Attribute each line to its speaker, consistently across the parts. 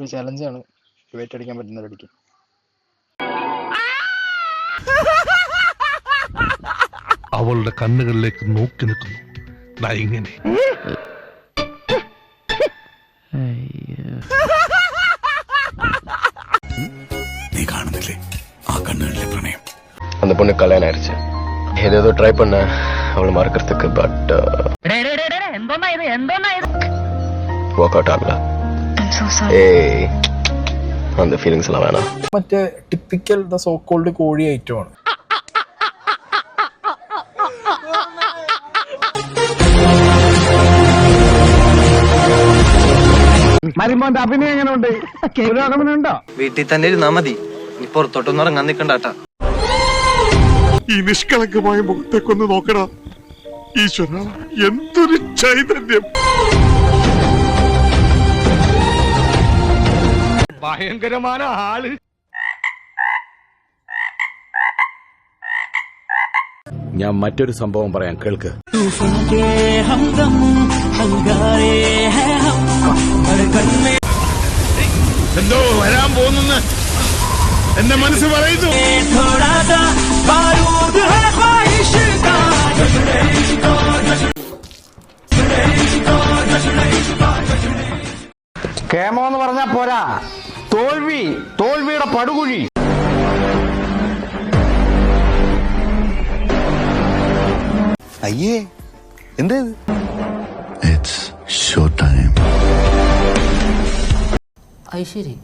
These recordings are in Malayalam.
Speaker 1: ഒരു ചലഞ്ചാണ്. വെയിറ്റ് അടിക്കാൻ പറ്റുന്നവരടിക്കും.
Speaker 2: അവളുടെ കണ്ണുകളിലേക്ക് നോക്കി നിൽക്കുന്നു. ഇങ്ങനെ
Speaker 3: നീ കാണുന്നില്ലേ ആ കണ്ണുകളിലെ പ്രണയം?
Speaker 4: அந்த பொண்ணு கல்யாணம் ஆயிடுச்சு. ஏதேதோ ட்ரை பண்ண அவளை மறக்கிறதுக்கு, பட் ஒர்க் அவுட் ஆகல. ஏய், அந்த ஃபீலிங்ஸ் எல்லாம் வேணாம்.
Speaker 5: മറ്റേ ടിപ്പിക്കൽ ദ സോ കോൾഡ് കോഴി ഐറ്റമാണ്.
Speaker 6: മരുമോന്റെ അഭിനയം എങ്ങനെ ഉണ്ട്? പുരോഗമനമുണ്ടോ?
Speaker 7: വീട്ടിൽ തന്നെ ഇരുന്നാ മതി, നീ പുറത്തോട്ടൊന്നും ഇറങ്ങാൻ നിക്കണ്ടാട്ടാ.
Speaker 2: ഈ നിഷ്കളങ്കമായ മുഖത്തേക്കൊന്ന് നോക്കടാ ഈശ്വര, എന്തൊരു ചൈതന്യം! ഭയങ്കരമായ ആള്.
Speaker 3: ഞാൻ മറ്റൊരു സംഭവം പറയാം, കേൾക്ക്.
Speaker 2: എന്തോ വരാൻ പോകുന്നെന്ന് എന്റെ മനസ്സ് പറയുന്നു.
Speaker 6: കേമോ എന്ന് പറഞ്ഞാ പോരാ, തോൽവിയുടെ പടുകുഴി.
Speaker 3: അയ്യേ, എന്താ ഇറ്റ്സ് ഷോ ടൈം.
Speaker 8: ഐശ്വര്യ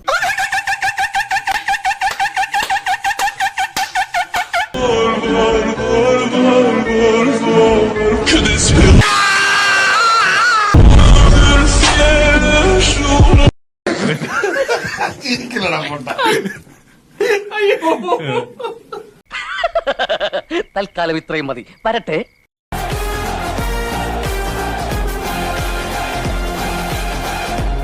Speaker 7: തൽക്കാലം ഇത്രയും മതി, വരട്ടെ.